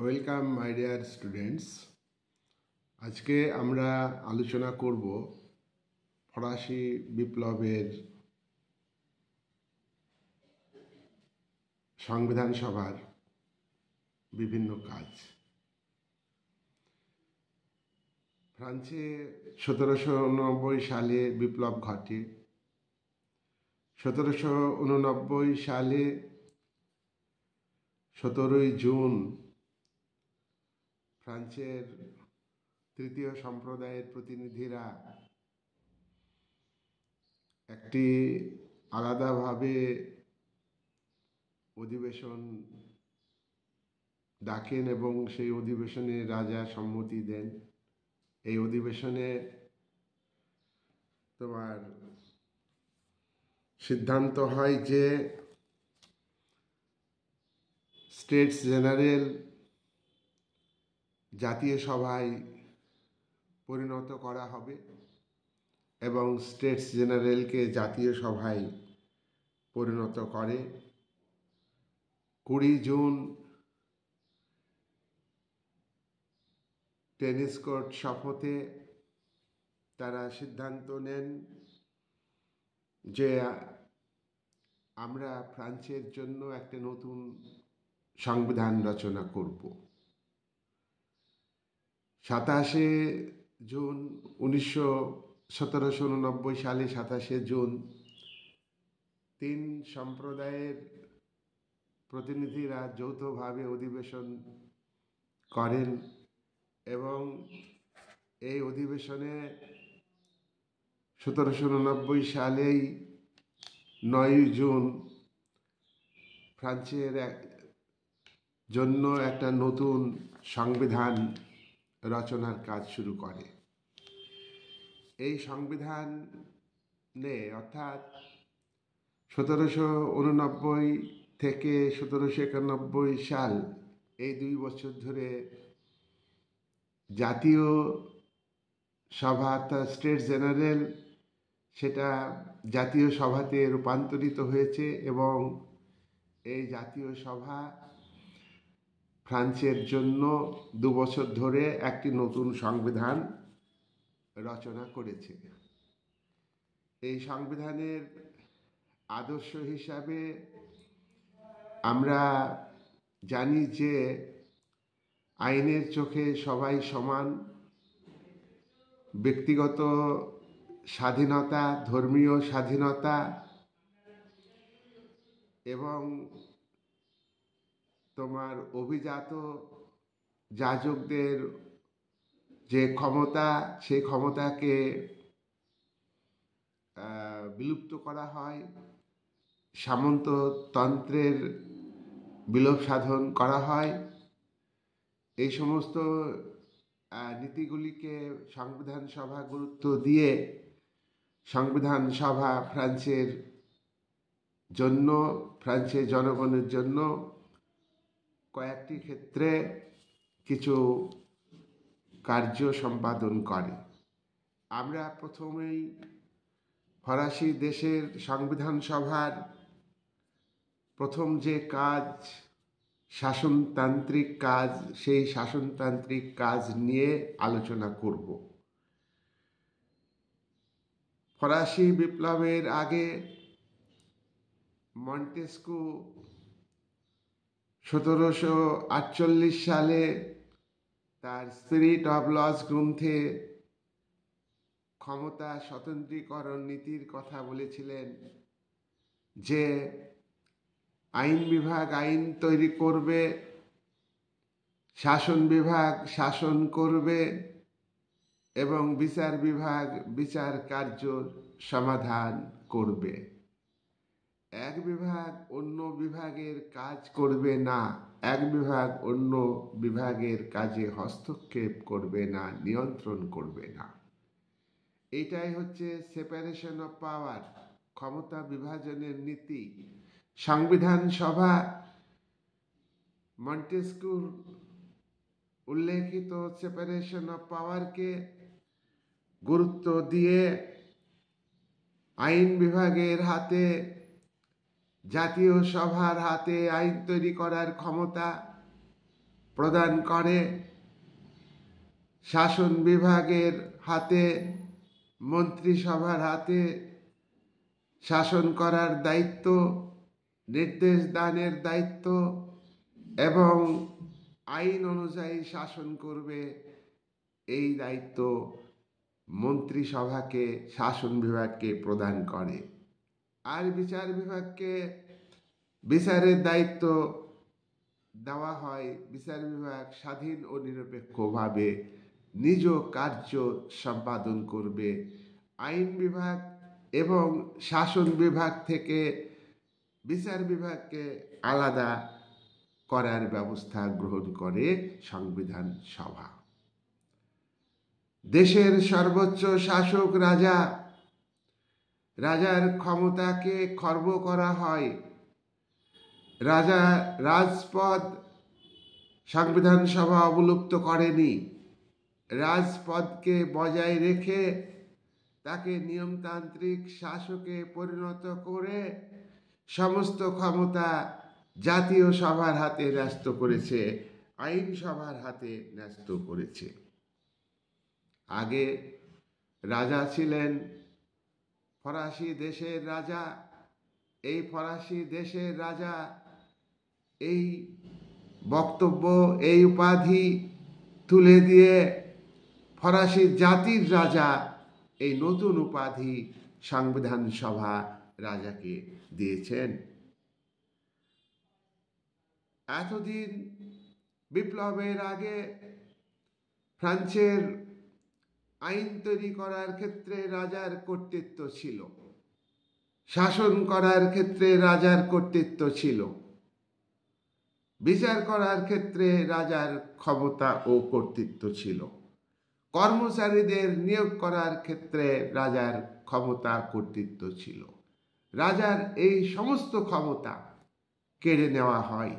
Welcome my dear students. আজকে আমরা আলোচনা করব ফরাসি বিপ্লবের সংবিধান সভার বিভিন্ন কাজ। ফ্রান্সে 1789 সালে বিপ্লব ঘটে। 1789 সালে 17 জুন ফ্রান্সের তৃতীয় সম্প্রদায়ের প্রতিনিধিরা একটি আলাদাভাবে অধিবেশন ডাকেন এবং সেই অধিবেশনে রাজা সম্মতি দেন। এই অধিবেশনে তোমার সিদ্ধান্ত হয় যে স্টেটস জেনারেল জাতীয় সভায় পরিণত করা হবে এবং স্টেটস জেনারেলকে জাতীয় সভায় পরিণত করে। 20 জুন টেনিস কোর্ট শপথে তারা সিদ্ধান্ত নেন যে আমরা ফ্রান্সের জন্য একটা নতুন সংবিধান রচনা করব। 27 জুন 1789 সালে 27 জুন 3 সম্প্রদায়ের প্রতিনিধিরা যৌথভাবে অধিবেশন করেন এবং এই অধিবেশনে 1789 সালেই 9 জুন ফ্রান্সের জন্য একটা নতুন সংবিধান রচনার কাজ শুরু করে। এই সংবিধানে অর্থাৎ 1789 থেকে 1791 সাল এই 2 বছর ধরে জাতীয় সভা অর্থাৎ স্টেট জেনারেল সেটা জাতীয় সভাতে রূপান্তরিত হয়েছে এবং এই জাতীয় সভা ফ্রান্সের জন্য 2 বছর ধরে একটি নতুন সংবিধান রচনা করেছে। এই সংবিধানের আদর্শ হিসাবে আমরা জানি যে আইনের চোখে সবাই সমান, ব্যক্তিগত স্বাধীনতা, ধর্মীয় স্বাধীনতা এবং তোমার অভিজাত যাজকদের যে ক্ষমতা সেই ক্ষমতাকে বিলুপ্ত করা হয়, সামন্ততন্ত্রের বিলোপ সাধন করা হয়। এই সমস্ত নীতিগুলিকে সংবিধান সভা গুরুত্ব দিয়ে সংবিধান সভা ফ্রান্সের জন্য, ফ্রান্সের জনগণের জন্য কয়েকটি ক্ষেত্রে কিছু কার্য সম্পাদন করে। আমরা প্রথমেই ফরাসি দেশের সংবিধান সভার প্রথম যে কাজ শাসনতান্ত্রিক কাজ, সেই শাসনতান্ত্রিক কাজ নিয়ে আলোচনা করব। ফরাসি বিপ্লবের আগে মন্টেস্কু 1748 সালে তার স্পিরিট অফ লস গ্রন্থে ক্ষমতা স্বতন্ত্রীকরণ নীতির কথা বলেছিলেন যে আইন বিভাগ আইন তৈরি করবে, শাসন বিভাগ শাসন করবে এবং বিচার বিভাগ বিচার কার্য সমাধান করবে। এক বিভাগ অন্য বিভাগের কাজ করবে না, এক বিভাগ অন্য বিভাগের কাজে হস্তক্ষেপ করবে না, নিয়ন্ত্রণ করবে না। এটাই হচ্ছে সেপারেশন অফ পাওয়ার, ক্ষমতা বিভাজনের নীতি। সংবিধান সভা মন্টেস্কুর উল্লেখিত সেপারেশন অফ পাওয়ারকে গুরুত্ব দিয়ে আইন বিভাগের হাতে, জাতীয় সভার হাতে আইন তৈরি করার ক্ষমতা প্রদান করে। শাসন বিভাগের হাতে, মন্ত্রিসভার হাতে শাসন করার দায়িত্ব, নির্দেশ দানের দায়িত্ব এবং আইন অনুযায়ী শাসন করবে, এই দায়িত্ব মন্ত্রিসভাকে, শাসন বিভাগকে প্রদান করে। আর বিচার বিভাগকে বিচারের দায়িত্ব দেওয়া হয়। বিচার বিভাগ স্বাধীন ও নিরপেক্ষভাবে নিজ কার্য সম্পাদন করবে। আইন বিভাগ এবং শাসন বিভাগ থেকে বিচার বিভাগকে আলাদা করার ব্যবস্থা গ্রহণ করে সংবিধান সভা। দেশের সর্বোচ্চ শাসক রাজা। রাজার ক্ষমতাকে খর্ব করা হয়। রাজা রাজপদ সংবিধান সভা অবলুপ্ত করেনি। রাজপদকে বজায় রেখে তাকে নিয়মতান্ত্রিক শাসকে পরিণত করে সমস্ত ক্ষমতা জাতীয় সভার হাতে ন্যস্ত করেছে, আইনসভার হাতে ন্যস্ত করেছে। আগে রাজা ছিলেন ফরাসি দেশের রাজা। এই ফরাসি দেশের রাজা এই বক্তব্য, এই উপাধি তুলে দিয়ে ফরাসি জাতির রাজা এই নতুন উপাধি সংবিধান সভা রাজাকে দিয়েছেন। এতদিন বিপ্লবের আগে ফ্রান্সের আইন তৈরি করার ক্ষেত্রে রাজার কর্তৃত্ব ছিল, শাসন করার ক্ষেত্রে রাজার কর্তৃত্ব ছিল, বিচার করার ক্ষেত্রে রাজার ক্ষমতা ও কর্তৃত্ব ছিল, কর্মচারীদের নিয়োগ করার ক্ষেত্রে রাজার ক্ষমতা কর্তৃত্ব ছিল। রাজার এই সমস্ত ক্ষমতা কেড়ে নেওয়া হয়।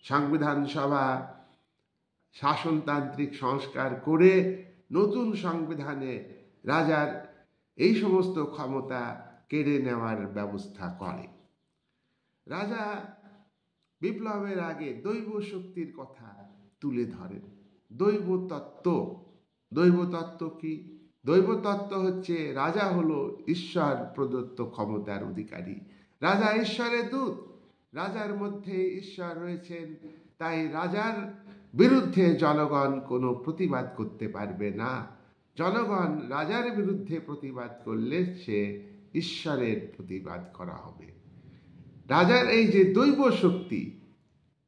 সংবিধান সভা শাসনতান্ত্রিক সংস্কার করে নতুন সংবিধানে রাজার এই সমস্ত ক্ষমতা কেড়ে নেওয়ার ব্যবস্থা করে। রাজা বিপ্লবের আগে দৈব শক্তির কথা তুলে ধরেন। দৈব তত্ত্ব। দৈব তত্ত্ব কি? দৈব তত্ত্ব হচ্ছে রাজা হলো ঈশ্বর প্রদত্ত ক্ষমতার অধিকারী। রাজা ঈশ্বরের দূত। রাজার মধ্যে ঈশ্বর রয়েছেন, তাই রাজার বিরুদ্ধে জনগণ কোনো প্রতিবাদ করতে পারবে না। জনগণ রাজার বিরুদ্ধে প্রতিবাদ করলে সে ঈশ্বরের প্রতিবাদ করা হবে। রাজার এই যে দৈব শক্তি,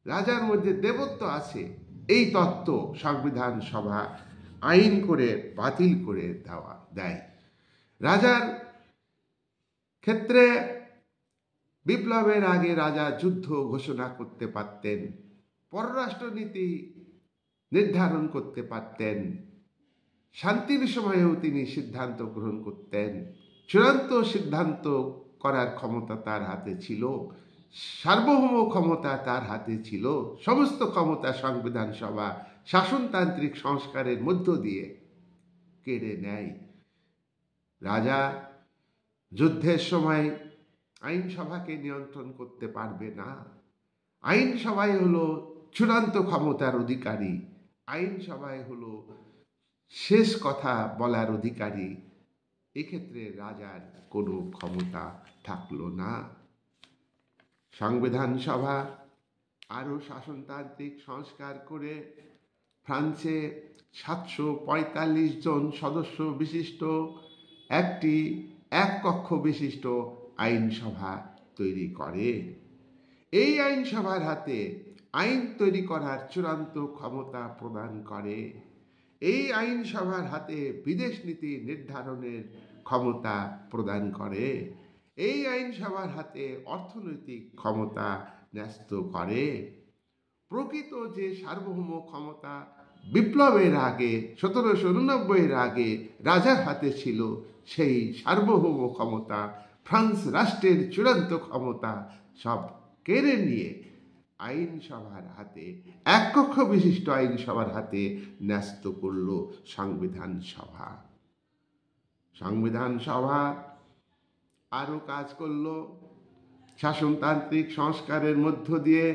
রাজার মধ্যে দেবত্ব আছে, এই তত্ত্ব সংবিধান সভা আইন করে বাতিল করে দেয়। রাজার ক্ষেত্রে বিপ্লবের আগে রাজা যুদ্ধ ঘোষণা করতে পারতেন, পররাষ্ট্রনীতি নির্ধারণ করতে পারতেন, শান্তির সময়েও তিনি সিদ্ধান্ত গ্রহণ করতেন। চূড়ান্ত সিদ্ধান্ত করার ক্ষমতা তার হাতে ছিল, সার্বভৌম ক্ষমতা তার হাতে ছিল। সমস্ত ক্ষমতা সংবিধান সভা শাসনতান্ত্রিক সংস্কারের মধ্য দিয়ে কেড়ে নেয়। রাজা যুদ্ধের সময় আইনসভাকে নিয়ন্ত্রণ করতে পারবে না। আইনসভাই হলো চূড়ান্ত ক্ষমতার অধিকারী। আইনসভায় হলো শেষ কথা বলার অধিকারী। এক্ষেত্রে রাজার কোনো ক্ষমতা থাকলো না। সংবিধান সভা আরও শাসনতান্ত্রিক সংস্কার করে ফ্রান্সে 745 জন সদস্য বিশিষ্ট একটি এক কক্ষ বিশিষ্ট আইনসভা তৈরি করে। এই আইনসভার হাতে আইন তৈরি করার চূড়ান্ত ক্ষমতা প্রদান করে। এই আইনসভার হাতে বিদেশ নীতি নির্ধারণের ক্ষমতা প্রদান করে। এই আইনসভার হাতে অর্থনৈতিক ক্ষমতা ন্যস্ত করে। প্রকৃত যে সার্বভৌম ক্ষমতা বিপ্লবের আগে 1789 আগে রাজার হাতে ছিল, সেই সার্বভৌম ক্ষমতা, ফ্রান্স রাষ্ট্রের চূড়ান্ত ক্ষমতা সব কেড়ে নিয়ে আইনসভার হাতে, এক কক্ষ বিশিষ্ট আইনসভার হাতে ন্যস্ত করল সংবিধান সভা। সংবিধান সভা আরও কাজ করল শাসনতান্ত্রিক সংস্কারের মধ্য দিয়ে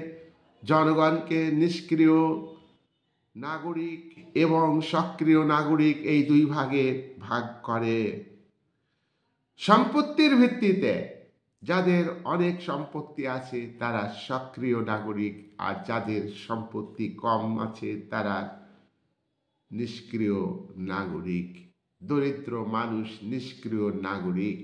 জনগণকে নিষ্ক্রিয় নাগরিক এবং সক্রিয় নাগরিক এই দুই ভাগে ভাগ করে। সম্পত্তির ভিত্তিতে যাদের অনেক সম্পত্তি আছে তারা সক্রিয় নাগরিক, আর যাদের সম্পত্তি কম আছে তারা নিষ্ক্রিয় নাগরিক। দরিদ্র মানুষ নিষ্ক্রিয় নাগরিক।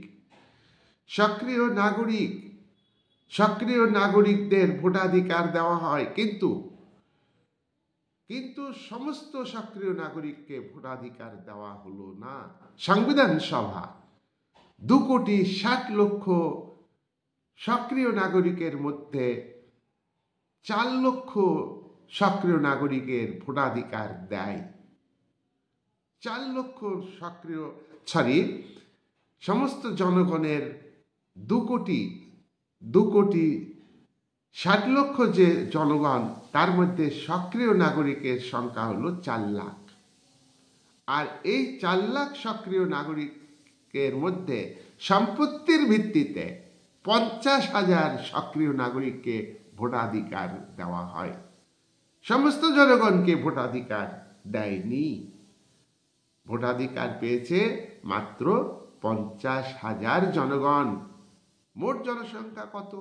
সক্রিয় নাগরিকদের ভোটাধিকার দেওয়া হয়, কিন্তু সমস্ত সক্রিয় নাগরিককে ভোটাধিকার দেওয়া হলো না। সংবিধান সভা 2,60,00,000 সক্রিয় নাগরিকের মধ্যে 4 লক্ষ সক্রিয় নাগরিকের ভোটাধিকার দেয়। 4 লক্ষ সমস্ত জনগণের 2,60,00,000 যে জনগণ, তার মধ্যে সক্রিয় নাগরিকের সংখ্যা হলো 4 লাখ। আর এই 4 লাখ সক্রিয় নাগরিকের মধ্যে সম্পত্তির ভিত্তিতে 50,000 সক্রিয় নাগরিককে ভোটাধিকার দেওয়া হয়। সমস্ত জনগণকে ভোটাধিকার দেয়নি। ভোটাধিকার পেয়েছে মাত্র 50,000 জনগণ। মোট জনসংখ্যা কত?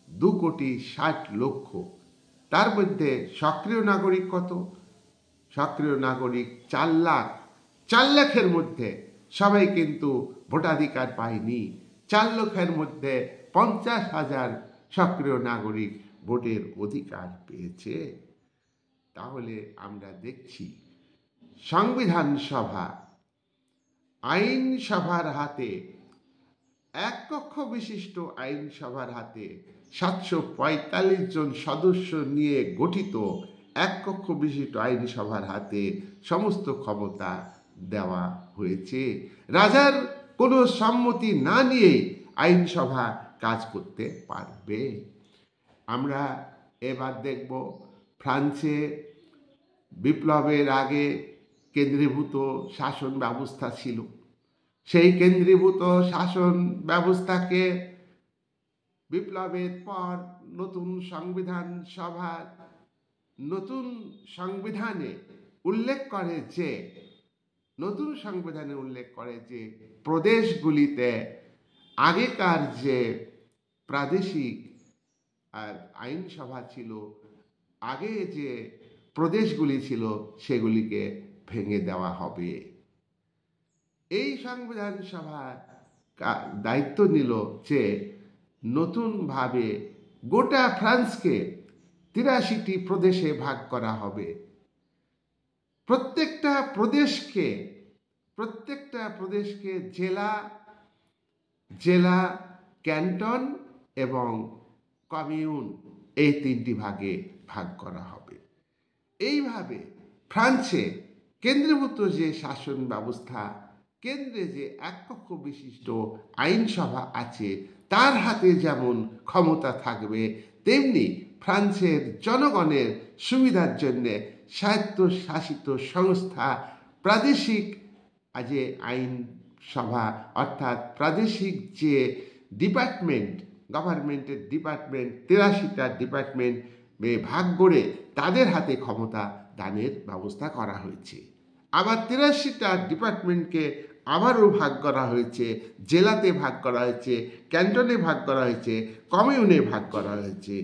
2,60,00,000। তার মধ্যে সক্রিয় নাগরিক কত? সক্রিয় নাগরিক 4 লাখ। 4 লাখের মধ্যে সবাই কিন্তু ভোটাধিকার পায়নি। 4 লক্ষের মধ্যে 50,000 সক্রিয় নাগরিক ভোটের অধিকার পেয়েছে। তাহলে আমরা দেখছি সংবিধান সভা, আইনসভার হাতে, এক কক্ষ বিশিষ্ট আইনসভার হাতে 745 জন সদস্য নিয়ে গঠিত এক কক্ষ বিশিষ্ট আইনসভার হাতে সমস্ত ক্ষমতা দেওয়া হয়েছে। রাজার কোনো সম্মতি না নিয়ে আইনসভা কাজ করতে পারবে। আমরা এবার দেখব ফ্রান্সে বিপ্লবের আগে কেন্দ্রীভূত শাসন ব্যবস্থা ছিল। সেই কেন্দ্রীভূত শাসন ব্যবস্থাকে বিপ্লবের পর নতুন সংবিধানে উল্লেখ করে যে প্রদেশগুলিতে আগেকার যে প্রাদেশিক আইনসভা ছিল, আগে যে প্রদেশগুলি ছিল সেগুলিকে ভেঙে দেওয়া হবে। এই সংবিধান সভা দায়িত্ব নিল যে নতুনভাবে গোটা ফ্রান্সকে 83টি প্রদেশে ভাগ করা হবে। প্রত্যেকটা প্রদেশকে জেলা, ক্যান্টন এবং কমিউন, এই 3টি ভাগে ভাগ করা হবে। এইভাবে ফ্রান্সে কেন্দ্রীভূত যে শাসন ব্যবস্থা, কেন্দ্রে যে এক কক্ষ বিশিষ্ট আইনসভা আছে, তার হাতে যেমন ক্ষমতা থাকবে, তেমনি ফ্রান্সের জনগণের সুবিধার জন্য স্বায়ত্তশাসিত সংস্থা, প্রাদেশিক যে আইনসভা অর্থাৎ প্রাদেশিক যে ডিপার্টমেন্ট, গভর্নমেন্টের ডিপার্টমেন্ট, 83টা ডিপার্টমেন্ট ভাগ করে তাদের হাতে ক্ষমতা দানের ব্যবস্থা করা হয়েছে। আবার 83টা ডিপার্টমেন্টকে আবারও ভাগ করা হয়েছে, জেলাতে ভাগ করা হয়েছে, ক্যান্টনে ভাগ করা হয়েছে, কমিউনে ভাগ করা হয়েছে।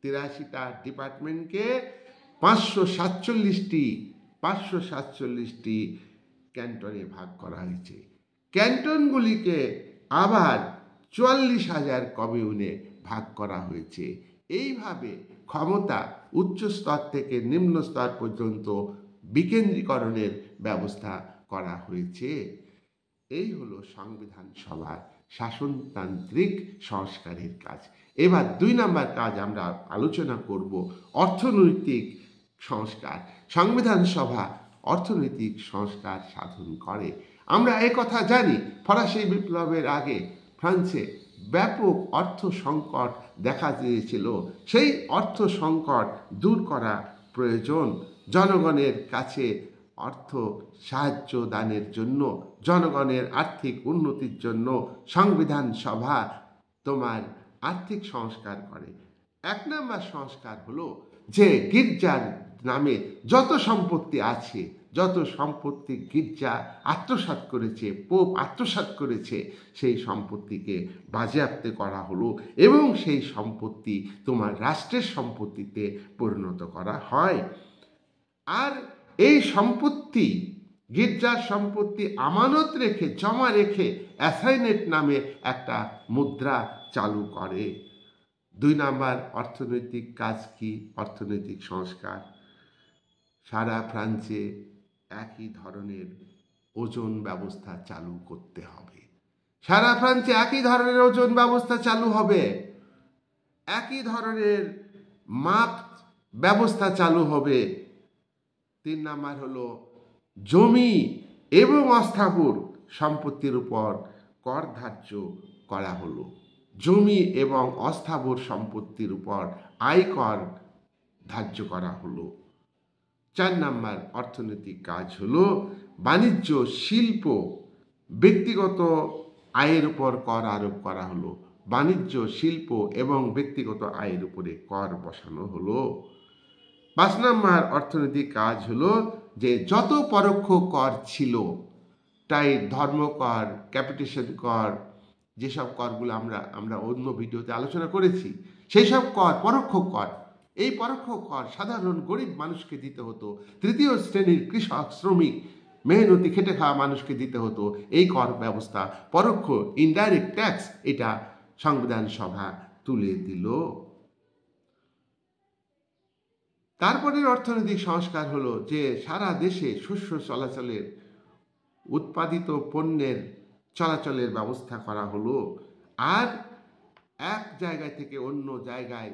83টা ডিপার্টমেন্টকে 547টি ক্যান্টনে ভাগ করা হয়েছে। ক্যান্টনগুলিকে আবার 44,000 কমিউনে ভাগ করা হয়েছে। এইভাবে ক্ষমতা উচ্চ স্তর থেকে নিম্ন স্তর পর্যন্ত বিকেন্দ্রীকরণের ব্যবস্থা করা হয়েছে। এই হলো সংবিধান সভার শাসনতান্ত্রিক সংস্কারের কাজ। এবার 2 নম্বর কাজ আমরা আলোচনা করব অর্থনৈতিক সংস্কার। সংবিধান সভা অর্থনৈতিক সংস্কার সাধন করে। আমরা কথা জানি, ফরাসি বিপ্লবের আগে ফ্রান্সে ব্যাপক অর্থ সংকট দেখা দিয়েছিল। সেই অর্থ সংকট দূর করা প্রয়োজন। জনগণের কাছে অর্থ সাহায্য দানের জন্য, জনগণের আর্থিক উন্নতির জন্য সংবিধান সভা তোমার আর্থিক সংস্কার করে। 1 নম্বর সংস্কার হলো যে গির্জার নামে যত সম্পত্তি আছে, যত সম্পত্তি গির্জা আত্মসাৎ করেছে, পোপ আত্মসাৎ করেছে, সেই সম্পত্তিকে বাজেয়াপ্ত করা হলো এবং সেই সম্পত্তি তোমার রাষ্ট্রের সম্পত্তিতে পরিণত করা হয়। আর এই সম্পত্তি, গির্জার সম্পত্তি আমানত রেখে, জমা রেখে অ্যাসাইনেট নামে একটা মুদ্রা চালু করে। 2 নাম্বার অর্থনৈতিক কাজ কি? অর্থনৈতিক সংস্কার। সারা ফ্রান্সে একই ধরনের ওজন ব্যবস্থা চালু করতে হবে। সারা ফ্রান্সে একই ধরনের ওজন ব্যবস্থা চালু হবে, একই ধরনের মাপ ব্যবস্থা চালু হবে। 3 নাম্বার হলো জমি এবং অস্থাবর সম্পত্তির উপর কর ধার্য করা হলো। জমি এবং অস্থাবর সম্পত্তির উপর আয়কর ধার্য করা হলো। 4 নাম্বার অর্থনৈতিক কাজ হলো বাণিজ্য, শিল্প, ব্যক্তিগত আয়ের উপর কর আরোপ করা হলো। বাণিজ্য, শিল্প এবং ব্যক্তিগত আয়ের উপরে কর বসানো হলো। 5 নাম্বার অর্থনৈতিক কাজ হলো যে যত পরোক্ষ কর ছিল, তাই ধর্মকর, ক্যাপিটেশন কর, যেসব করগুলো আমরা অন্য ভিডিওতে আলোচনা করেছি, সেই সব কর পরোক্ষ কর। এই পরোক্ষ কর সাধারণ গরিব মানুষকে দিতে হতো, তৃতীয় শ্রেণীর কৃষক, শ্রমিক, মেহনতি খেটে খাওয়া মানুষকে দিতে হতো। এই কর ব্যবস্থা পরোক্ষ, ইনডাইরেক্ট ট্যাক্স, এটা সংবিধান সভা তুলে দিল। তারপরের অর্থনৈতিক সংস্কার হলো যে সারা দেশে শস্য চলাচলের, উৎপাদিত পণ্যের চলাচলের ব্যবস্থা করা হলো। আর এক জায়গা থেকে অন্য জায়গায়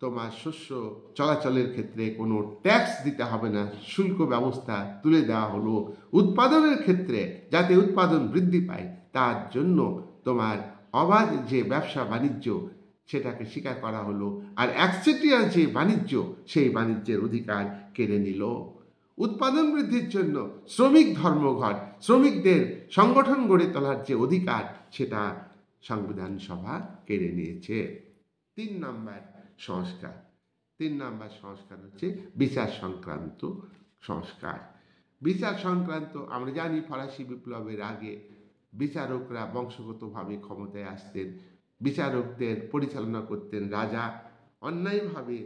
তোমার শস্য চলাচলের ক্ষেত্রে কোনো ট্যাক্স দিতে হবে না, শুল্ক ব্যবস্থা তুলে দেওয়া হলো। উৎপাদনের ক্ষেত্রে যাতে উৎপাদন বৃদ্ধি পায়, তার জন্য তোমার অবাধ যে ব্যবসা বাণিজ্য, সেটাকে স্বীকার করা হলো। আর একচেটিয়া যে বাণিজ্য, সেই বাণিজ্যের অধিকার কেড়ে নিল। উৎপাদন বৃদ্ধির জন্য শ্রমিক ধর্মঘট, শ্রমিকদের সংগঠন গড়ে তোলার যে অধিকার, সেটা সংবিধান সভা কেড়ে নিয়েছে। 3 নাম্বার সংস্কার। 3 নাম্বার সংস্কার হচ্ছে বিচার সংক্রান্ত সংস্কার। বিচার সংক্রান্ত, আমরা জানি ফরাসি বিপ্লবের আগে বিচারকরা বংশগতভাবে ক্ষমতায় আসতেন, বিচারকদের পরিচালনা করতেন রাজা, অন্যায়ভাবে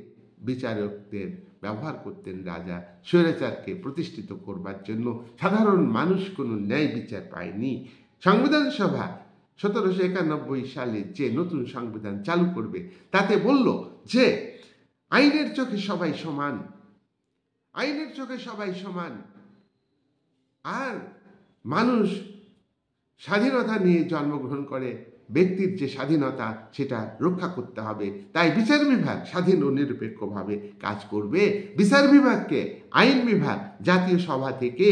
বিচারকদের ব্যবহার করতেন রাজা, স্বৈরাচারকে প্রতিষ্ঠিত করবার জন্য। সাধারণ মানুষ কোনো ন্যায় বিচার পায়নি। সংবিধান সভা 1791 সালে যে নতুন সংবিধান চালু করবে, তাতে বলল যে আইনের চোখে সবাই সমান, আইনের চোখে সবাই সমান, আর মানুষ স্বাধীনতা নিয়ে জন্মগ্রহণ করে, ব্যক্তির যে স্বাধীনতা সেটা রক্ষা করতে হবে। তাই বিচার বিভাগ স্বাধীন ও নিরপেক্ষভাবে কাজ করবে। বিচার বিভাগকে আইন বিভাগ জাতীয় সভা থেকে,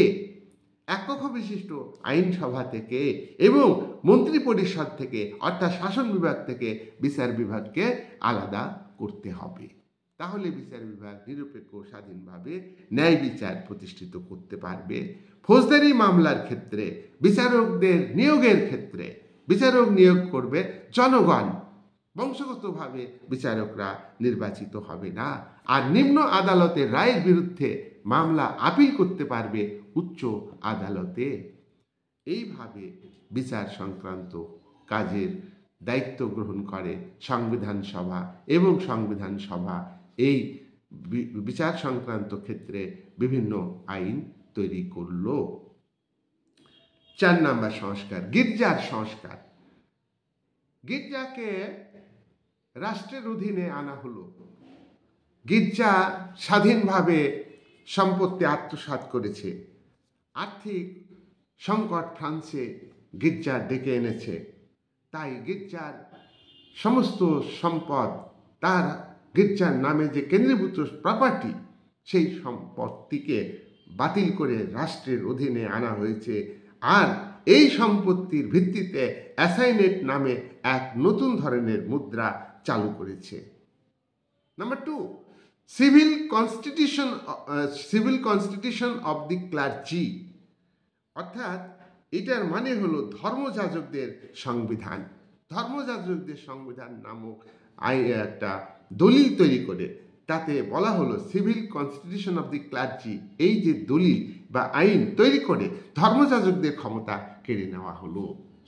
এককক্ষ বিশিষ্ট আইনসভা থেকে এবং মন্ত্রী পরিষদ থেকে, অর্থাৎ শাসন বিভাগ থেকে বিচার বিভাগকে আলাদা করতে হবে। তাহলে বিচার বিভাগ নিরপেক্ষ স্বাধীনভাবে ন্যায় বিচার প্রতিষ্ঠিত করতে পারবে। ফৌজদারি মামলার ক্ষেত্রে বিচারকদের নিয়োগের ক্ষেত্রে বিচারক নিয়োগ করবে জনগণ, বংশগতভাবে বিচারকরা নির্বাচিত হবে না। আর নিম্ন আদালতের রায়ের বিরুদ্ধে মামলা আপিল করতে পারবে উচ্চ আদালতে। এইভাবে বিচার সংক্রান্ত কাজের দায়িত্ব গ্রহণ করে সংবিধান সভা, এবং সংবিধান সভা এই বিচার সংক্রান্ত ক্ষেত্রে বিভিন্ন আইন তৈরি করল। 4 নাম্বার সংস্কার, গির্জার সংস্কার। গির্জাকে রাষ্ট্রের অধীনে আনা হলো। গির্জা স্বাধীনভাবে সম্পত্তি আত্মসাৎ করেছে। আর্থিক সংকট ফ্রান্সে গির্জা ডেকে এনেছে। তাই গির্জার সমস্ত সম্পদ, তার গির্জার নামে যে কেন্দ্রীভূত প্রপার্টি, সেই সম্পত্তিকে বাতিল করে রাষ্ট্রের অধীনে আনা হয়েছে। আর এই সম্পত্তির ভিত্তিতে অ্যাসাইনেট নামে এক নতুন ধরনের মুদ্রা চালু করেছে। Number 2, civil constitution of the clergy, অর্থাৎ এটার মানে হলো ধর্মযাজকদের সংবিধান। ধর্মযাজকদের সংবিধান নামক একটা দলিল তৈরি করে তাতে বলা হলো civil constitution of the clergy, এই যে দলিল বা আইন তৈরি করে ধর্মযাজকদের ক্ষমতা কেড়ে নেওয়া হলো।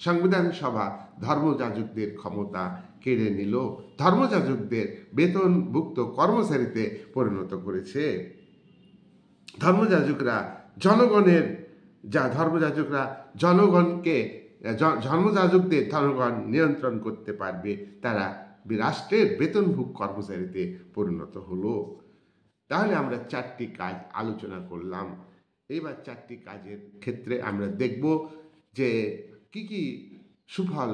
সংবিধান সভা ধর্মযাজকদের ক্ষমতা কেড়ে নিল, ধর্মযাজকদের বেতনভুক্ত কর্মচারীতে পরিণত করেছে। ধর্মযাজকরা জনগণকে ধর্মযাজকদের জনগণ নিয়ন্ত্রণ করতে পারবে, তারা রাষ্ট্রের বেতনভুক্ত কর্মচারীতে পরিণত হলো। তাহলে আমরা 4টি কাজ আলোচনা করলাম। এবার 4টি কাজের ক্ষেত্রে আমরা দেখব যে কি কি সুফল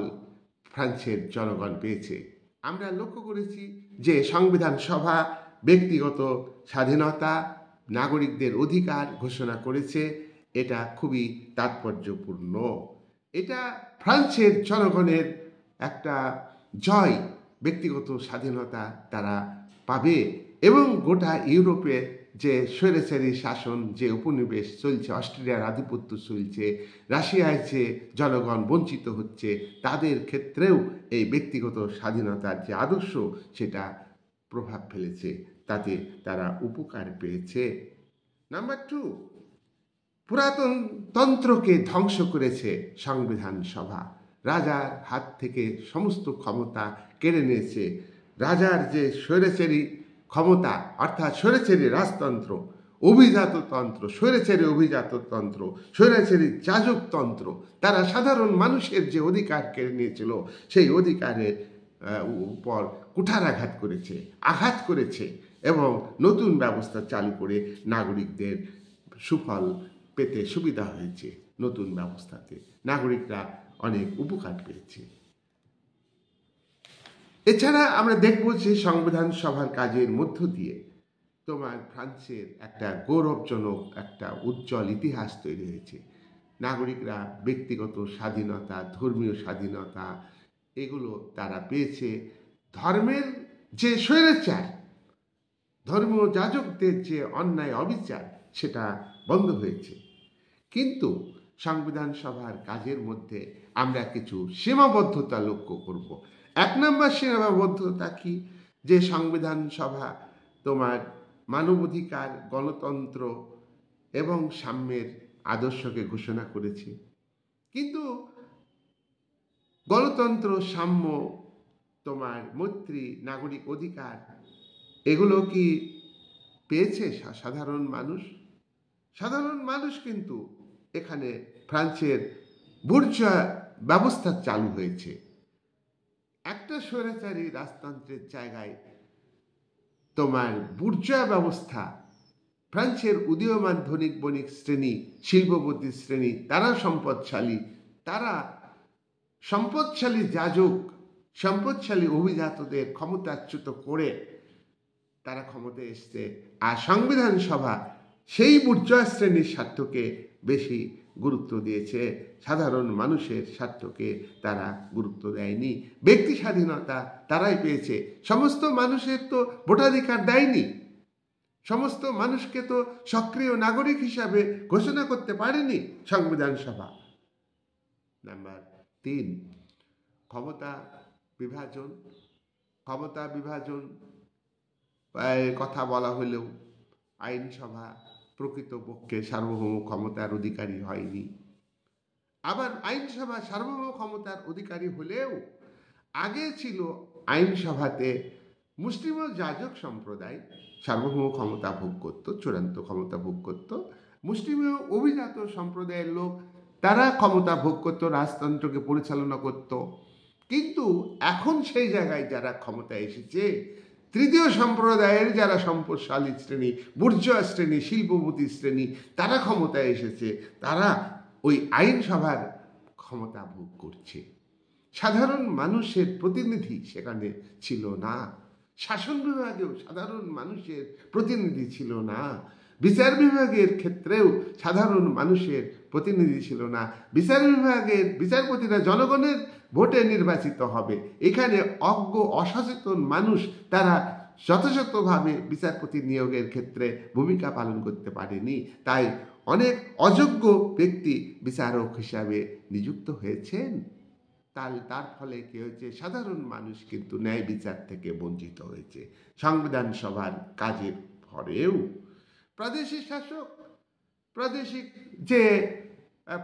ফ্রান্সের জনগণ পেয়েছে। আমরা লক্ষ্য করেছি যে সংবিধান সভা ব্যক্তিগত স্বাধীনতা, নাগরিকদের অধিকার ঘোষণা করেছে। এটা খুবই তাৎপর্যপূর্ণ। এটা ফ্রান্সের জনগণের একটা জয়, ব্যক্তিগত স্বাধীনতা তারা পাবে এবং গোটা ইউরোপে যে স্বৈরাচারী শাসন, যে উপনিবেশ চলছে, অস্ট্রেলিয়ার আধিপত্য চলছে, রাশিয়ায় যে জনগণ বঞ্চিত হচ্ছে, তাদের ক্ষেত্রেও এই ব্যক্তিগত স্বাধীনতার যে আদর্শ সেটা প্রভাব ফেলেছে, তাতে তারা উপকার পেয়েছে। নাম্বার 2, পুরাতন তন্ত্রকে ধ্বংস করেছে সংবিধান সভা। রাজার হাত থেকে সমস্ত ক্ষমতা কেড়ে নিয়েছে। রাজার যে স্বৈরাচারী ক্ষমতা, অর্থাৎ স্বৈরাচারী রাজতন্ত্র, অভিজাততন্ত্র, স্বৈরাচারী অভিজাততন্ত্র, স্বৈরাচারী যাজকতন্ত্র, তারা সাধারণ মানুষের যে অধিকার কেড়ে নিয়েছিল, সেই অধিকারের উপর কুঠারাঘাত করেছে, আঘাত করেছে এবং নতুন ব্যবস্থা চালু করে নাগরিকদের সুফল পেতে সুবিধা হয়েছে। নতুন ব্যবস্থাতে নাগরিকরা অনেক উপকার পেয়েছে। এছাড়া আমরা দেখব যে সংবিধান সভার কাজের মধ্য দিয়ে তোমার ফ্রান্সের একটা গৌরবজনক একটা উজ্জ্বল ইতিহাস তৈরি হয়েছে। নাগরিকরা ব্যক্তিগত স্বাধীনতা, ধর্মীয় স্বাধীনতা, এগুলো তারা পেয়েছে। ধর্মের যে স্বৈরাচার, ধর্মীয় যাজকদের যে অন্যায় অবিচার, সেটা বন্ধ হয়েছে। কিন্তু সংবিধান সভার কাজের মধ্যে আমরা কিছু সীমাবদ্ধতা লক্ষ্য করব। 1 নম্বর সীমাবদ্ধতা কি? যে সংবিধান সভা তোমার মানবাধিকার, গণতন্ত্র এবং সাম্যের আদর্শকে ঘোষণা করেছে, কিন্তু গণতন্ত্র, সাম্য, তোমার মৈত্রী, নাগরিক অধিকার, এগুলো কি পেয়েছে সাধারণ মানুষ? সাধারণ মানুষ কিন্তু এখানে ফ্রান্সের বুর্জোয়া ব্যবস্থা চালু হয়েছে। একটা স্বৈরাচারী রাজতন্ত্রের জায়গায় তোমার বুর্জোয়া ব্যবস্থা, ফ্রান্সের উদীয়মান ধনিক বণিক শ্রেণী, শিল্পপতি শ্রেণী, তারা সম্পদশালী, তারা সম্পদশালী যাজক, সম্পদশালী অভিজাতদের ক্ষমতাচ্যুত করে তারা ক্ষমতায় এসছে। আর সংবিধান সভা সেই বুর্জোয়া শ্রেণীর স্বার্থকে বেশি গুরুত্ব দিয়েছে, সাধারণ মানুষের স্বার্থকে তারা গুরুত্ব দেয়নি। ব্যক্তি স্বাধীনতা তারাই পেয়েছে, সমস্ত মানুষের তো ভোটাধিকার দেয়নি, সমস্ত মানুষকে তো সক্রিয় নাগরিক হিসাবে ঘোষণা করতে পারেনি সংবিধান সভা। নাম্বার 3, ক্ষমতা বিভাজন। ক্ষমতা বিভাজন কথা বলা হলেও আইনসভা প্রকৃতপক্ষে সার্বভৌম ক্ষমতার অধিকারী হয়নি। আবার আইনসভা সার্বভৌম ক্ষমতার অধিকারী হলেও আগে ছিল আইনসভাতে মুসলিম ও যাজক সম্প্রদায় সার্বভৌম ক্ষমতা ভোগ করত, চূড়ান্ত ক্ষমতা ভোগ করত। মুসলিম ও অভিজাত সম্প্রদায়ের লোক তারা ক্ষমতা ভোগ করত, রাজতন্ত্রকে পরিচালনা করত। কিন্তু এখন সেই জায়গায় যারা ক্ষমতা এসেছে, তৃতীয় সম্প্রদায়ের যারা সম্পদশালী শ্রেণী, বুর্জোয়া শ্রেণী, শিল্পপতি শ্রেণী, তারা ক্ষমতায় এসেছে, তারা ওই আইনসভার ক্ষমতা ভোগ করছে। সাধারণ মানুষের প্রতিনিধি সেখানে ছিল না। শাসন বিভাগেও সাধারণ মানুষের প্রতিনিধি ছিল না। বিচার বিভাগের ক্ষেত্রেও সাধারণ মানুষের প্রতিনিধি ছিল না। বিচার বিভাগের বিচারপতিরা জনগণের ভোটে নির্বাচিত হবে। এখানে অজ্ঞ অসচেতন মানুষ তারা যথাযথভাবে বিচারপতি নিয়োগের ক্ষেত্রে ভূমিকা পালন করতে পারেনি। তাই অনেক অযোগ্য ব্যক্তি বিচারক হিসাবে নিযুক্ত হয়েছেন। তার ফলে কি হয়েছে, সাধারণ মানুষ কিন্তু ন্যায় বিচার থেকে বঞ্চিত হয়েছে সংবিধান সভার কাজের পরেও। প্রাদেশিক শাসক, প্রাদেশিক যে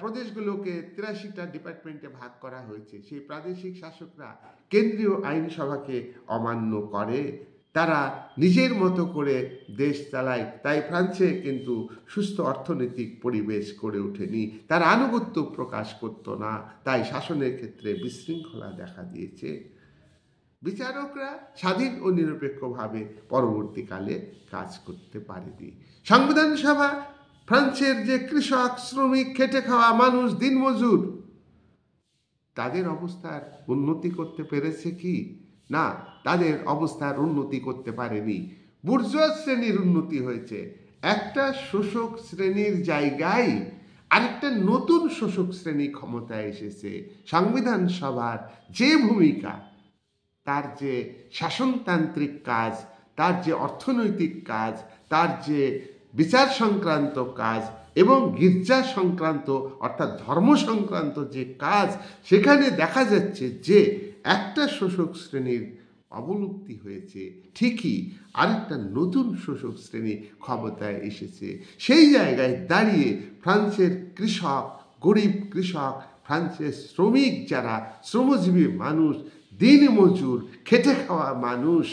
প্রদেশগুলোকে 83টা ডিপার্টমেন্টে ভাগ করা হয়েছে, সেই প্রাদেশিক শাসকরা কেন্দ্রীয় আইনসভাকে অমান্য করে, তারা নিজের মতো করে দেশ চালায়। তাই ফ্রান্সে কিন্তু সুস্থ অর্থনৈতিক পরিবেশ গড়ে ওঠেনি, তার আনুগত্য প্রকাশ করত না, তাই শাসনের ক্ষেত্রে বিশৃঙ্খলা দেখা দিয়েছে। বিচারকরা স্বাধীন ও নিরপেক্ষভাবে পরবর্তীকালে কাজ করতে পারেনি। সংবিধান সভা ফ্রান্সের যে কৃষক, শ্রমিক, খেটে খাওয়া মানুষ, দিনমজুর, তাদের অবস্থার উন্নতি করতে পেরেছে কি? না, তাদের অবস্থার উন্নতি করতে পারেনি। বুর্জোয়া শ্রেণীর উন্নতি হয়েছে। একটা শোষক শ্রেণীর জায়গায় আরেকটা নতুন শোষক শ্রেণী ক্ষমতায় এসেছে। সংবিধান সভার যে ভূমিকা, তার যে শাসনতান্ত্রিক কাজ, তার যে অর্থনৈতিক কাজ, তার যে বিচার সংক্রান্ত কাজ এবং গির্জা সংক্রান্ত অর্থাৎ ধর্ম সংক্রান্ত যে কাজ, সেখানে দেখা যাচ্ছে যে একটা শোষক শ্রেণীর অবলুপ্তি হয়েছে, ঠিকই আরেকটা নতুন শোষক শ্রেণী ক্ষমতায় এসেছে। সেই জায়গায় দাঁড়িয়ে ফ্রান্সের কৃষক, গরিব কৃষক, ফ্রান্সের শ্রমিক, যারা শ্রমজীবী মানুষ, দিনমজুর, খেটে খাওয়া মানুষ,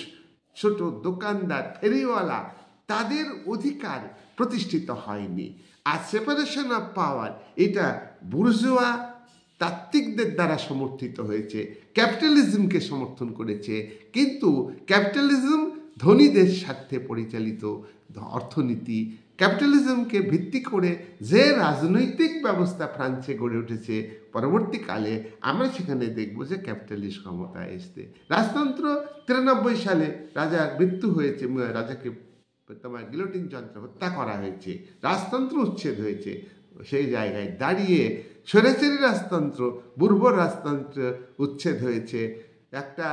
ছোট দোকানদার, ফেরিওয়ালা, তাদের অধিকার প্রতিষ্ঠিত হয়নি। আর সেপারেশন অফ পাওয়ার, এটা বুর্জোয়া তাত্ত্বিকদের দ্বারা সমর্থিত হয়েছে, ক্যাপিটালিজমকে সমর্থন করেছে। কিন্তু ক্যাপিটালিজম ধনীদের স্বার্থে পরিচালিত অর্থনীতি। ক্যাপিটালিজমকে ভিত্তি করে যে রাজনৈতিক ব্যবস্থা ফ্রান্সে গড়ে উঠেছে, পরবর্তীকালে আমরা সেখানে দেখব যে ক্যাপিটালিস্ট ক্ষমতায় এসছে। রাজতন্ত্র 93 সালে রাজার মৃত্যু হয়েছে, রাজাকে তোমার গিলোটিন যন্ত্রে হত্যা করা হয়েছে, রাজতন্ত্র উচ্ছেদ হয়েছে। সেই জায়গায় দাঁড়িয়ে স্বৈরাচারী রাজতন্ত্র, বুর্বর রাজতন্ত্র উচ্ছেদ হয়েছে। একটা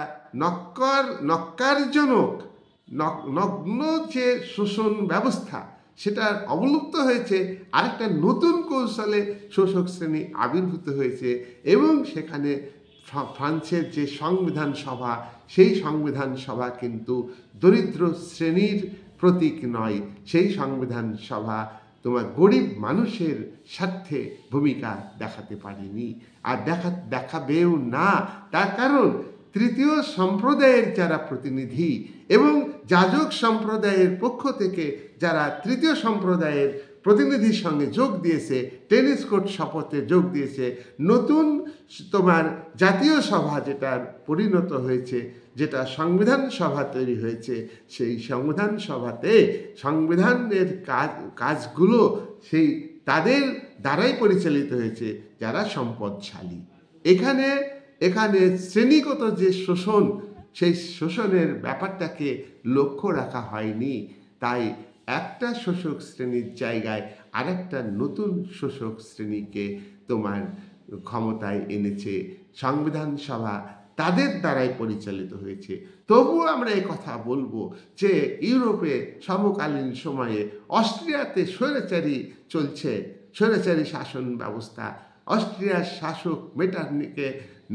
নক্কারজনক নগ্ন যে শোষণ ব্যবস্থা, সেটা অবলুপ্ত হয়েছে। আরেকটা নতুন কৌশলে শোষক শ্রেণী আবির্ভূত হয়েছে এবং সেখানে ফ্রান্সের যে সংবিধান সভা, সেই সংবিধান সভা কিন্তু দরিদ্র শ্রেণীর প্রতীক নয়। সেই সংবিধান সভা তোমার গরিব মানুষের স্বার্থে ভূমিকা দেখাতে পারেনি, আর দেখাবেও না। তার কারণ তৃতীয় সম্প্রদায়ের যারা প্রতিনিধি এবং যাজক সম্প্রদায়ের পক্ষ থেকে যারা তৃতীয় সম্প্রদায়ের প্রতিনিধির সঙ্গে যোগ দিয়েছে, টেনিস কোর্ট শপথে যোগ দিয়েছে, নতুন তোমার জাতীয় সভা যেটার পরিণত হয়েছে, যেটা সংবিধান সভা তৈরি হয়েছে, সেই সংবিধান সভাতে সংবিধানের কাজগুলো সেই তাদের দ্বারাই পরিচালিত হয়েছে যারা সম্পদশালী। এখানে শ্রেণীগত যে শোষণ, সেই শোষণের ব্যাপারটাকে লক্ষ্য রাখা হয়নি। তাই একটা শোষক শ্রেণীর জায়গায় আরেকটা নতুন শোষক শ্রেণীকে তোমার ক্ষমতায় এনেছে সংবিধান সভা, তাদের দ্বারাই পরিচালিত হয়েছে। তবুও আমরা এই কথা বলবো যে ইউরোপে সমকালীন সময়ে অস্ট্রিয়াতে স্বৈরাচারী চলছে, স্বৈরাচারী শাসন ব্যবস্থা। অস্ট্রিয়ার শাসক মেটারনিকে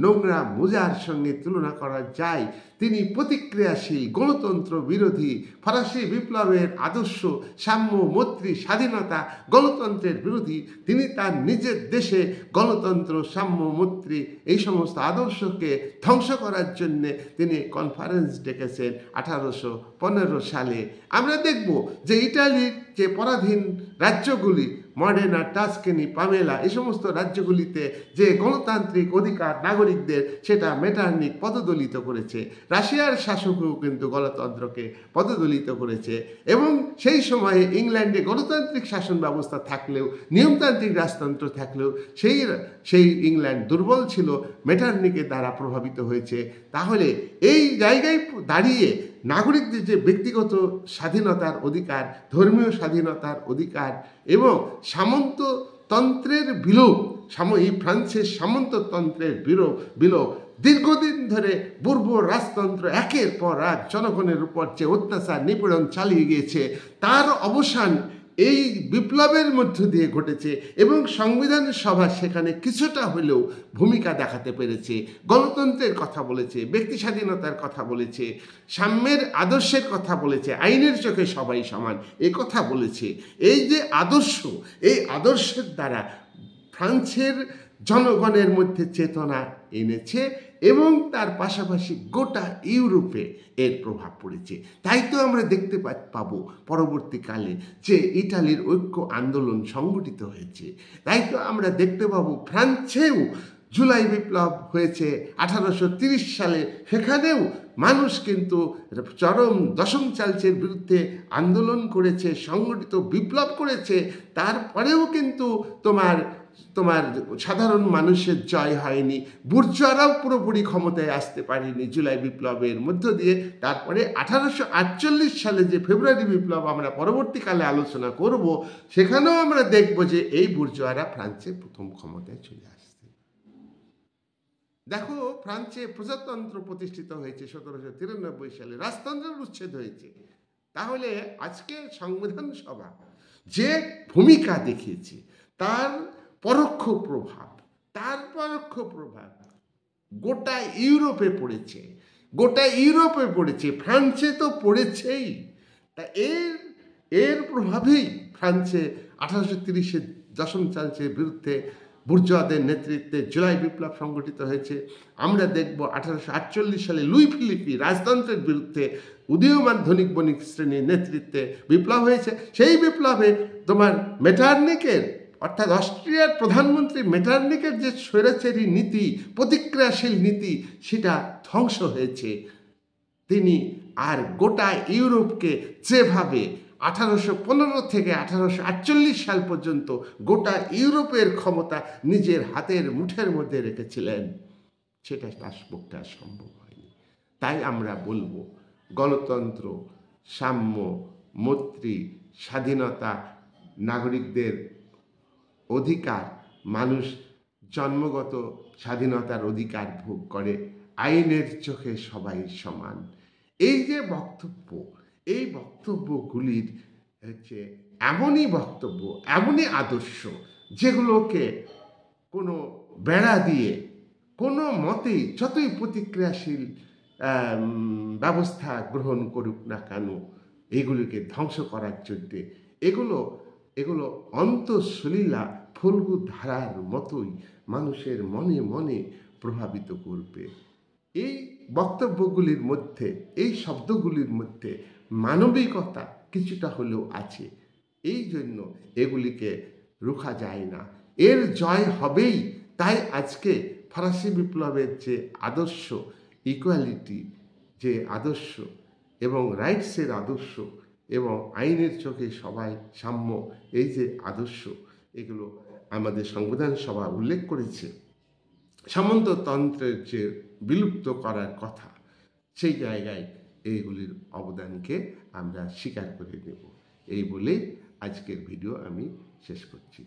নোংরা মুজার সঙ্গে তুলনা করা যায়। তিনি প্রতিক্রিয়াশীল, গণতন্ত্র বিরোধী, ফরাসি বিপ্লবের আদর্শ, সাম্য, মৈত্রী, স্বাধীনতা, গণতন্ত্রের বিরোধী। তিনি তার নিজের দেশে গণতন্ত্র, সাম্য, মৈত্রী এই সমস্ত আদর্শকে ধ্বংস করার জন্যে তিনি কনফারেন্স ডেকেছেন 1815 সালে। আমরা দেখব যে ইটালির যে পরাধীন রাজ্যগুলি, মডেনা, টাস্কেনি, পামেলা, এই সমস্ত রাজ্যগুলিতে যে গণতান্ত্রিক অধিকার নাগরিকদের, সেটা মেটারনিক পদদলিত করেছে। রাশিয়ার শাসকও কিন্তু গণতন্ত্রকে পদদলিত করেছে এবং সেই সময়ে ইংল্যান্ডে গণতান্ত্রিক শাসন ব্যবস্থা থাকলেও, নিয়মতান্ত্রিক রাজতন্ত্র থাকলেও সেই ইংল্যান্ড দুর্বল ছিল, মেটারনিকের দ্বারা প্রভাবিত হয়েছে। তাহলে এই জায়গায় দাঁড়িয়ে নাগরিকদের যে ব্যক্তিগত স্বাধীনতার অধিকার, ধর্মীয় স্বাধীনতার অধিকার এবং সামন্ততন্ত্রের বিলোপ, এই ফ্রান্সের সামন্ততন্ত্রের বিলোপ, দীর্ঘদিন ধরে বুর্বর রাজতন্ত্র একের পর এক জনগণের উপর যে অত্যাচার নিপীড়ন চালিয়ে গিয়েছে, তার অবসান এই বিপ্লবের মধ্য দিয়ে ঘটেছে এবং সংবিধান সভা সেখানে কিছুটা হলেও ভূমিকা দেখাতে পেরেছে, গণতন্ত্রের কথা বলেছে, ব্যক্তি স্বাধীনতার কথা বলেছে, সাম্যের আদর্শের কথা বলেছে, আইনের চোখে সবাই সমান এ কথা বলেছে। এই যে আদর্শ, এই আদর্শের দ্বারা ফ্রান্সের জনগণের মধ্যে চেতনা এনেছে এবং তার পাশাপাশি গোটা ইউরোপে এর প্রভাব পড়েছে। তাই তো আমরা দেখতে পাবো পরবর্তীকালে যে ইটালির ঐক্য আন্দোলন সংগঠিত হয়েছে। তাই তো আমরা দেখতে পাবো ফ্রান্সেও জুলাই বিপ্লব হয়েছে 1830 সালে, সেখানেও মানুষ কিন্তু চরম দশম চার্চের বিরুদ্ধে আন্দোলন করেছে, সংগঠিত বিপ্লব করেছে। তারপরেও কিন্তু তোমার সাধারণ মানুষের জয় হয়নি, বুর্জোয়ারাও পুরোপুরি ক্ষমতায় আসতে পারেনি জুলাই বিপ্লবের মধ্য দিয়ে। তারপরে 1848 সালে যে ফেব্রুয়ারি বিপ্লব আমরা পরবর্তীকালে আলোচনা করব, সেখানেও আমরা দেখব যে এই বুর্জোয়ারা ফ্রান্সে প্রথম ক্ষমতায় চলে আসছে। দেখো, ফ্রান্সে প্রজাতন্ত্র প্রতিষ্ঠিত হয়েছে 1793 সালে, রাজতন্ত্রের উচ্ছেদ হয়েছে। তাহলে আজকে সংবিধান সভা যে ভূমিকা দেখিয়েছে তার পরোক্ষ প্রভাব গোটা ইউরোপে পড়েছে, ফ্রান্সে তো পড়েছেই। তা এর প্রভাবেই ফ্রান্সে 1830-এর দশম চার্চের বিরুদ্ধে বুর্জোয়াদের নেতৃত্বে জুলাই বিপ্লব সংগঠিত হয়েছে। আমরা দেখব 1848 সালে লুই ফিলিপি রাজতন্ত্রের বিরুদ্ধে উদীয়মান ধনিক বণিক শ্রেণীর নেতৃত্বে বিপ্লব হয়েছে। সেই বিপ্লবে তোমার মেটার্নিকের, অর্থাৎ অস্ট্রিয়ার প্রধানমন্ত্রী মেটার্নিকের যে স্বৈরাচারী নীতি, প্রতিক্রিয়াশীল নীতি, সেটা ধ্বংস হয়েছে। তিনি আর গোটা ইউরোপকে যেভাবে 1815 থেকে 1848 সাল পর্যন্ত গোটা ইউরোপের ক্ষমতা নিজের হাতের মুঠের মধ্যে রেখেছিলেন, সেটা তার পক্ষে সম্ভব হয়নি। তাই আমরা বলবো গণতন্ত্র, সাম্য, মৈত্রী, স্বাধীনতা, নাগরিকদের অধিকার, মানুষ জন্মগত স্বাধীনতার অধিকার ভোগ করে, আইনের চোখে সবাই সমান। এই যে বক্তব্য, এই বক্তব্যগুলির হচ্ছে এমনই বক্তব্য, এমনই আদর্শ যেগুলোকে কোনো বেড়া দিয়ে কোনো মতেই যতই প্রতিক্রিয়াশীল ব্যবস্থা গ্রহণ করুক না কেন, এগুলিকে ধ্বংস করার জন্যে এগুলো অন্তঃসলীলা ফল্গু ধারার মতোই মানুষের মনে মনে প্রভাবিত করবে। এই বক্তব্যগুলির মধ্যে, এই শব্দগুলির মধ্যে মানবিকতা কিছুটা হলেও আছে। এই জন্য এগুলিকে রোখা যায় না, এর জয় হবেই। তাই আজকে ফরাসি বিপ্লবের যে আদর্শ, ইকুয়ালিটি যে আদর্শ এবং রাইটসের আদর্শ এবং আইনের চোখে সবাই সাম্য, এই যে আদর্শ, এগুলো আমাদের সংবিধান সভা উল্লেখ করেছে। সামন্ততন্ত্রের যে বিলুপ্ত করার কথা, সেই জায়গায় এইগুলির অবদানকে আমরা স্বীকার করে নেব। এই বলে আজকের ভিডিও আমি শেষ করছি।